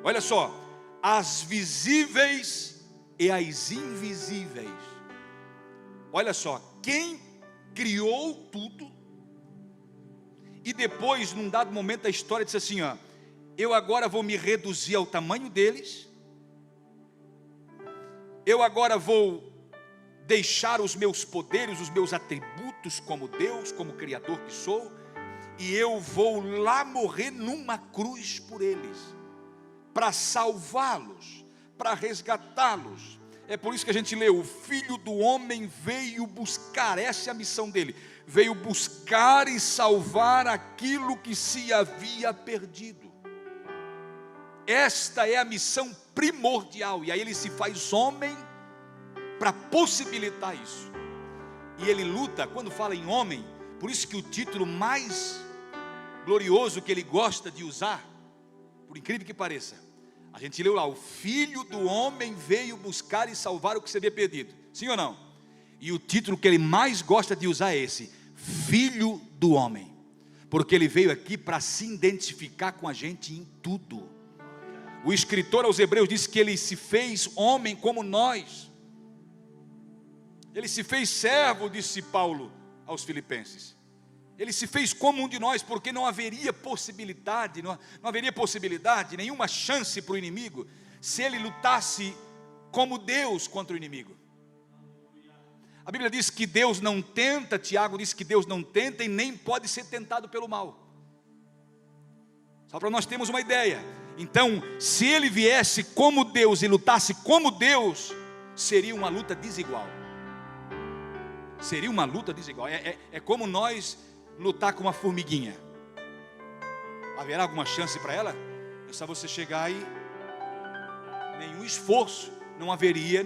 Olha só, as visíveis e as invisíveis. Olha só, quem criou tudo e depois, num dado momento da história, disse assim, ó, eu agora vou me reduzir ao tamanho deles, eu agora vou deixar os meus poderes, os meus atributos como Deus, como Criador que sou, e eu vou lá morrer numa cruz por eles, para salvá-los, para resgatá-los. É por isso que a gente lê, o Filho do Homem veio buscar, essa é a missão dele, veio buscar e salvar aquilo que se havia perdido. Esta é a missão primordial, e aí ele se faz homem para possibilitar isso. E ele luta, quando fala em homem, por isso que o título mais glorioso que ele gosta de usar, por incrível que pareça, a gente leu lá, o Filho do Homem veio buscar e salvar o que se havia perdido. Sim ou não? E o título que ele mais gosta de usar é esse, Filho do Homem, porque ele veio aqui para se identificar com a gente em tudo. O escritor aos Hebreus disse que ele se fez homem como nós. Ele se fez servo, disse Paulo aos Filipenses. Ele se fez como um de nós, porque não haveria possibilidade, não haveria possibilidade, nenhuma chance para o inimigo, se ele lutasse como Deus contra o inimigo. A Bíblia diz que Deus não tenta, Tiago diz que Deus não tenta e nem pode ser tentado pelo mal. Só para nós termos uma ideia. Então, se ele viesse como Deus e lutasse como Deus, seria uma luta desigual. Seria uma luta desigual. É como nós lutar com uma formiguinha. Haverá alguma chance para ela? É só você chegar e nenhum esforço, não haveria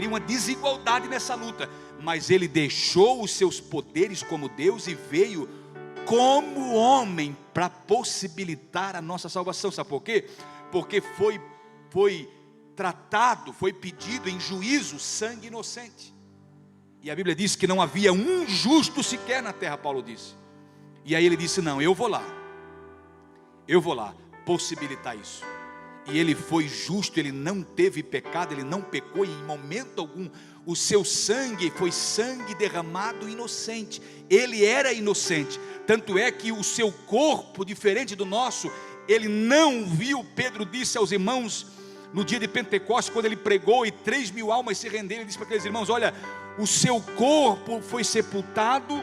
uma desigualdade nessa luta. Mas ele deixou os seus poderes como Deus e veio como homem para possibilitar a nossa salvação. Sabe por quê? Porque foi tratado, foi pedido em juízo sangue inocente. E a Bíblia diz que não havia um justo sequer na terra, Paulo disse. E aí ele disse, não, eu vou lá possibilitar isso. E ele foi justo, ele não teve pecado, ele não pecou em momento algum. O seu sangue foi sangue derramado inocente. Ele era inocente, tanto é que o seu corpo, diferente do nosso, ele não viu. Pedro disse aos irmãos, no dia de Pentecostes, quando ele pregou e 3.000 almas se renderam, ele disse para aqueles irmãos, olha, o seu corpo foi sepultado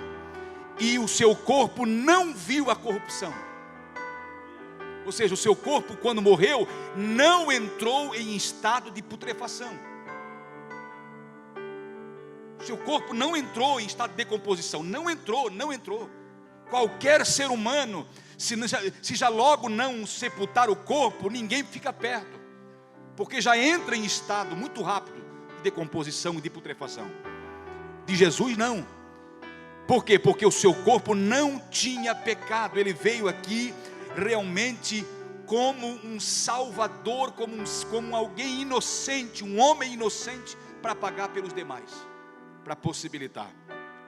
e o seu corpo não viu a corrupção. Ou seja, o seu corpo quando morreu não entrou em estado de putrefação. O seu corpo não entrou em estado de decomposição, não entrou. Qualquer ser humano, se já logo não sepultar o corpo, ninguém fica perto, porque já entra em estado muito rápido de decomposição e de putrefação. De Jesus não. Por quê? Porque o seu corpo não tinha pecado. Ele veio aqui realmente como um salvador, como alguém inocente, um homem inocente, para pagar pelos demais, para possibilitar.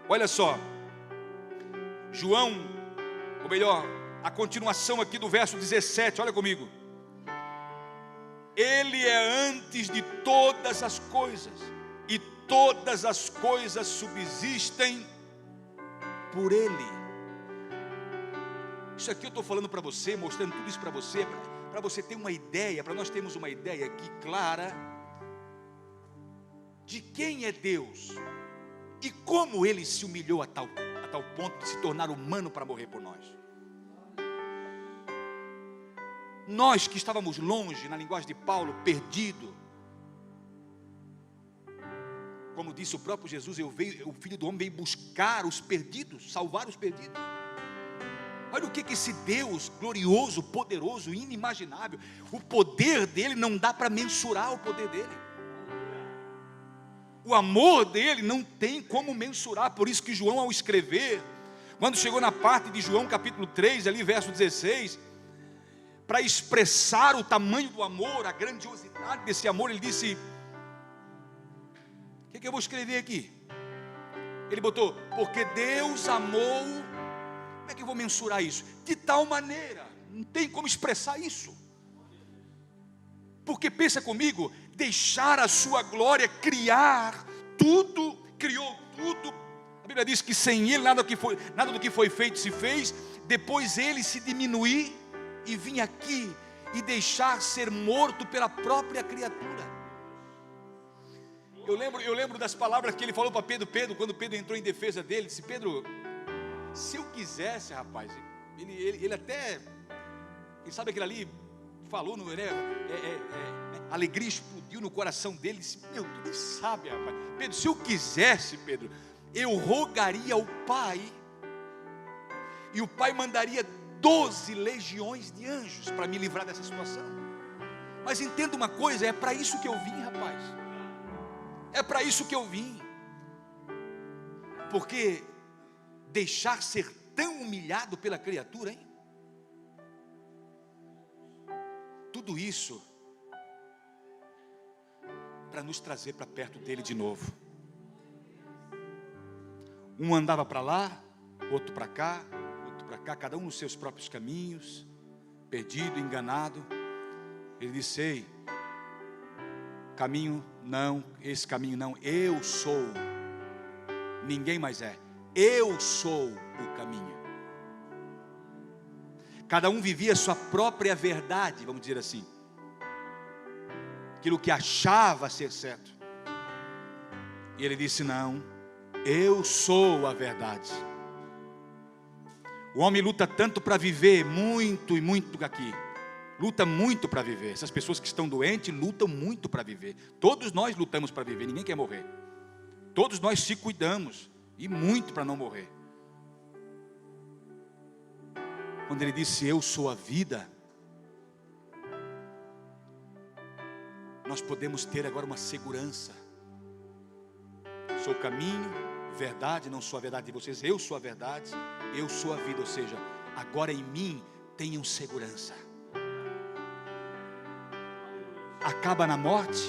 Olha só, João, ou melhor, a continuação aqui do verso 17, olha comigo. Ele é antes de todas as coisas, e todas as coisas subsistem por Ele. Isso aqui eu estou falando para você, mostrando tudo isso para você ter uma ideia, para nós termos uma ideia aqui clara de quem é Deus e como Ele se humilhou a tal ponto de se tornar humano para morrer por nós. Nós que estávamos longe, na linguagem de Paulo, perdido, como disse o próprio Jesus, o Filho do Homem veio buscar os perdidos, salvar os perdidos. Olha o que esse Deus glorioso, poderoso, inimaginável, o poder dele não dá para mensurar o poder dele. O amor dele não tem como mensurar. Por isso que João, ao escrever, quando chegou na parte de João capítulo 3, ali verso 16, para expressar o tamanho do amor, a grandiosidade desse amor, ele disse: o que eu vou escrever aqui? Ele botou: porque Deus amou. Como é que eu vou mensurar isso? De tal maneira, não tem como expressar isso. Porque pensa comigo, deixar a sua glória, criar tudo, criou tudo. A Bíblia diz que sem ele nada do que foi feito se fez. Depois ele se diminuir e vir aqui e deixar ser morto pela própria criatura. Eu lembro das palavras que ele falou para Pedro, quando Pedro entrou em defesa dele, disse: Pedro, se eu quisesse, rapaz, ele até, quem sabe aquele ali, falou, alegria explodiu no coração dele, disse: meu, tu nem sabe, rapaz, Pedro, se eu quisesse, Pedro, eu rogaria ao Pai, e o Pai mandaria 12 legiões de anjos para me livrar dessa situação. Mas entenda uma coisa, é para isso que eu vim, rapaz, é para isso que eu vim. Porque deixar ser tão humilhado pela criatura, hein? Tudo isso para nos trazer para perto dele de novo. Um andava para lá, outro para cá, cada um nos seus próprios caminhos, perdido, enganado. Ele disse: ei, caminho não, esse caminho não, eu sou, ninguém mais é, eu sou o caminho. Cada um vivia a sua própria verdade, vamos dizer assim, aquilo que achava ser certo. E ele disse: não, eu sou a verdade. O homem luta tanto para viver, muito e muito aqui, luta muito para viver. Essas pessoas que estão doentes lutam muito para viver. Todos nós lutamos para viver, ninguém quer morrer. Todos nós se cuidamos, e muito para não morrer. Quando ele disse: eu sou a vida, nós podemos ter agora uma segurança. Sou o caminho, verdade, não sou a verdade de vocês, eu sou a verdade, eu sou a vida. Ou seja, agora em mim tenham segurança. Acaba na morte?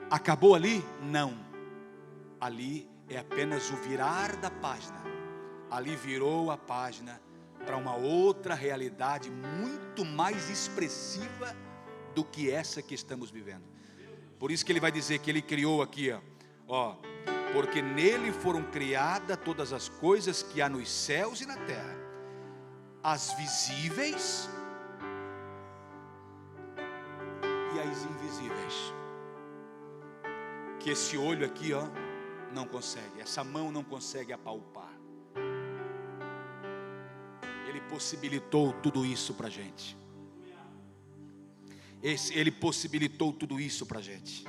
Acabou ali? Não. Ali é apenas o virar da página. Ali virou a página para uma outra realidade muito mais expressiva do que essa que estamos vivendo. Por isso que ele vai dizer que ele criou aqui, ó, porque nele foram criadas todas as coisas que há nos céus e na terra, as visíveis e as invisíveis, que esse olho aqui, ó, não consegue, essa mão não consegue apalpar. Ele possibilitou tudo isso para a gente. Ele possibilitou tudo isso para a gente.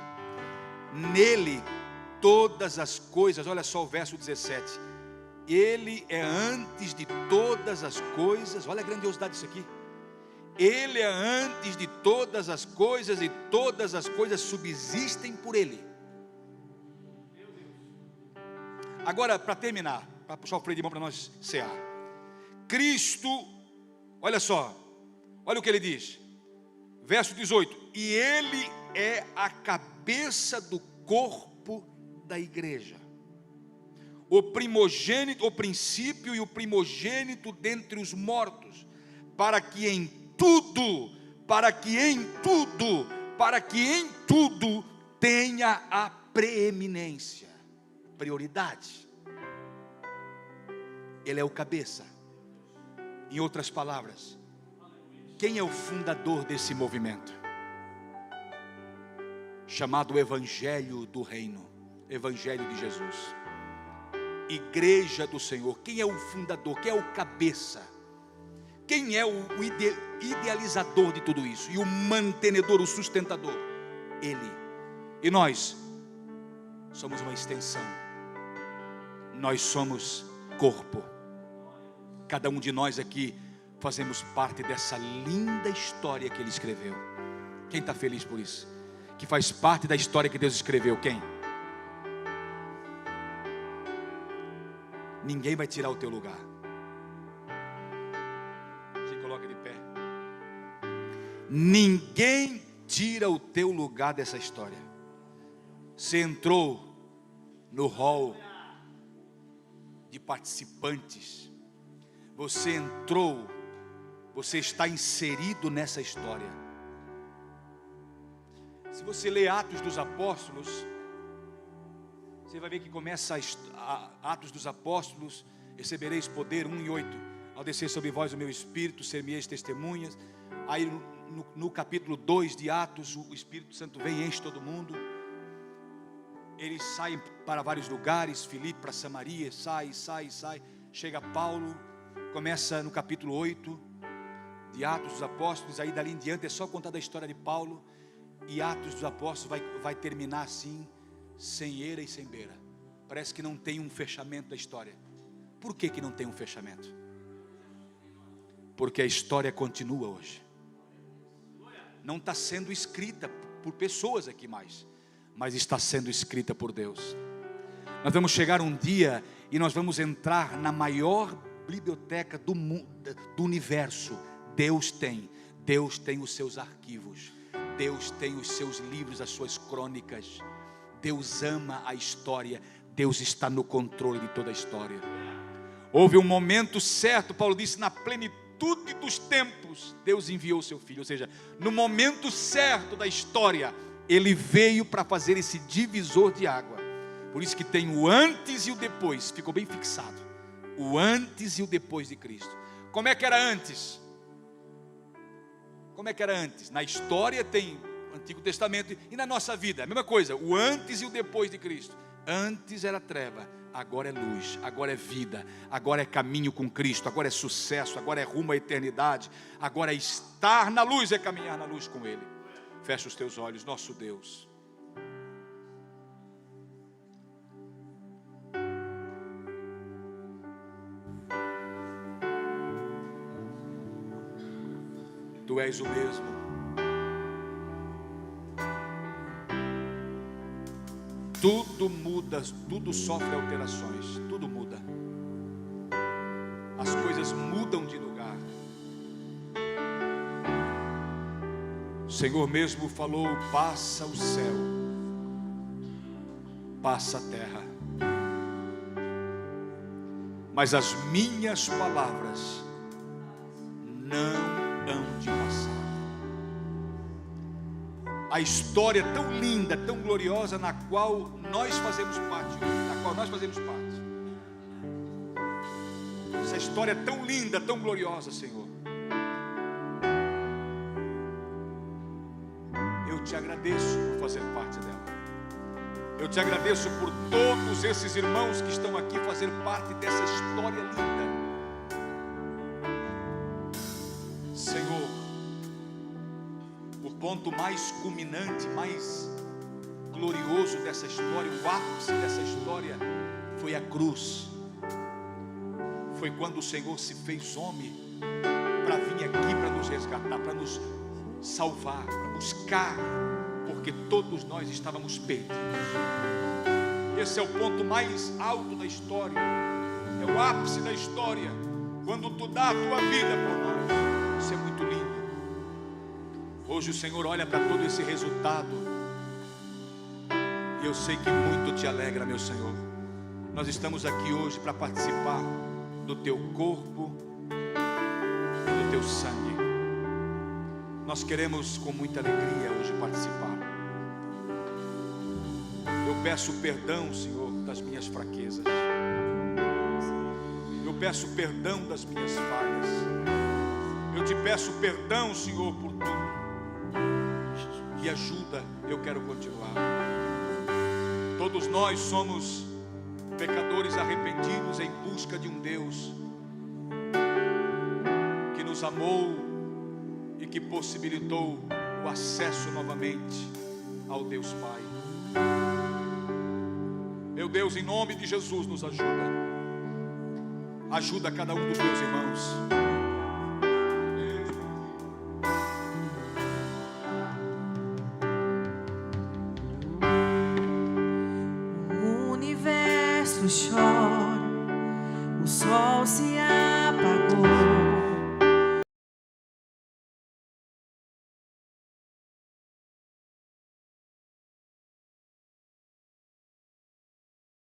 Nele todas as coisas, olha só o verso 17, ele é antes de todas as coisas. Olha a grandiosidade disso aqui. Ele é antes de todas as coisas, e todas as coisas subsistem por ele. Agora, para terminar, para puxar o freio de mão para nós cear, Cristo, olha só, olha o que ele diz, verso 18: e ele é a cabeça do corpo da igreja, o primogênito, o princípio e o primogênito dentre os mortos, para que em tudo tenha a preeminência, prioridade. Ele é o cabeça. Em outras palavras, quem é o fundador desse movimento? Chamado Evangelho do Reino, Evangelho de Jesus, Igreja do Senhor. Quem é o fundador? Quem é o cabeça? Quem é o idealizador de tudo isso? E o mantenedor, o sustentador? Ele. E nós somos uma extensão. Nós somos corpo. Cada um de nós aqui fazemos parte dessa linda história que Ele escreveu. Quem está feliz por isso? Que faz parte da história que Deus escreveu. Quem? Ninguém vai tirar o teu lugar. Se coloque Ninguém tira o teu lugar dessa história. Você entrou no hall de participantes. Você entrou, você está inserido nessa história. Se você ler Atos dos Apóstolos, você vai ver que começa Atos dos Apóstolos: recebereis poder, 1:8, ao descer sobre vós o meu Espírito, ser-me-eis testemunhas. Aí no capítulo 2 de Atos, o Espírito Santo vem e enche todo mundo. Eles saem para vários lugares, Filipe para Samaria, sai. Chega Paulo, começa no capítulo 8 de Atos dos Apóstolos. Aí dali em diante é só contar da história de Paulo. E Atos dos Apóstolos vai terminar assim, sem eira e sem beira. Parece que não tem um fechamento da história. Por que não tem um fechamento? Porque a história continua hoje. Não está sendo escrita por pessoas aqui mais, mas está sendo escrita por Deus. Nós vamos chegar um dia e nós vamos entrar na maior biblioteca do mundo, do universo. Deus tem os seus arquivos. Deus tem os seus livros, as suas crônicas. Deus ama a história. Deus está no controle de toda a história. Houve um momento certo, Paulo disse, na plenitude dos tempos, Deus enviou o seu Filho. Ou seja, no momento certo da história, Ele veio para fazer esse divisor de água. Por isso que tem o antes e o depois. Ficou bem fixado. O antes e o depois de Cristo. Como é que era antes? Como é que era antes? Na história tem o Antigo Testamento e na nossa vida, a mesma coisa, o antes e o depois de Cristo. Antes era treva, agora é luz, agora é vida, agora é caminho com Cristo, agora é sucesso, agora é rumo à eternidade, agora é estar na luz, é caminhar na luz com Ele. Fecha os teus olhos, nosso Deus. Tu és o mesmo. Tudo muda, tudo sofre alterações, tudo muda. As coisas mudam de lugar. O Senhor mesmo falou: passa o céu, passa a terra, mas as minhas palavras não hão de passar. A história tão linda, tão gloriosa, na qual nós fazemos parte, essa história tão linda, tão gloriosa, Senhor, eu te agradeço por fazer parte dela. Eu te agradeço por todos esses irmãos que estão aqui fazer parte dessa história linda. Senhor, o ponto mais culminante, mais glorioso dessa história, o ápice dessa história, foi a cruz. Foi quando o Senhor se fez homem para vir aqui, para nos resgatar, para nos salvar, para buscar, porque todos nós estávamos perdidos. Esse é o ponto mais alto da história, é o ápice da história, quando tu dá a tua vida por nós. Isso é muito lindo. Hoje o Senhor olha para todo esse resultado, e eu sei que muito te alegra, meu Senhor. Nós estamos aqui hoje para participar do teu corpo, do teu sangue. Nós queremos com muita alegria hoje participar. Eu peço perdão, Senhor, das minhas fraquezas. Eu peço perdão das minhas falhas. Eu te peço perdão, Senhor, por tudo. E ajuda, eu quero continuar. Todos nós somos pecadores arrependidos em busca de um Deus que nos amou e que possibilitou o acesso novamente ao Deus Pai. Meu Deus, em nome de Jesus, nos ajuda. Ajuda cada um dos meus irmãos.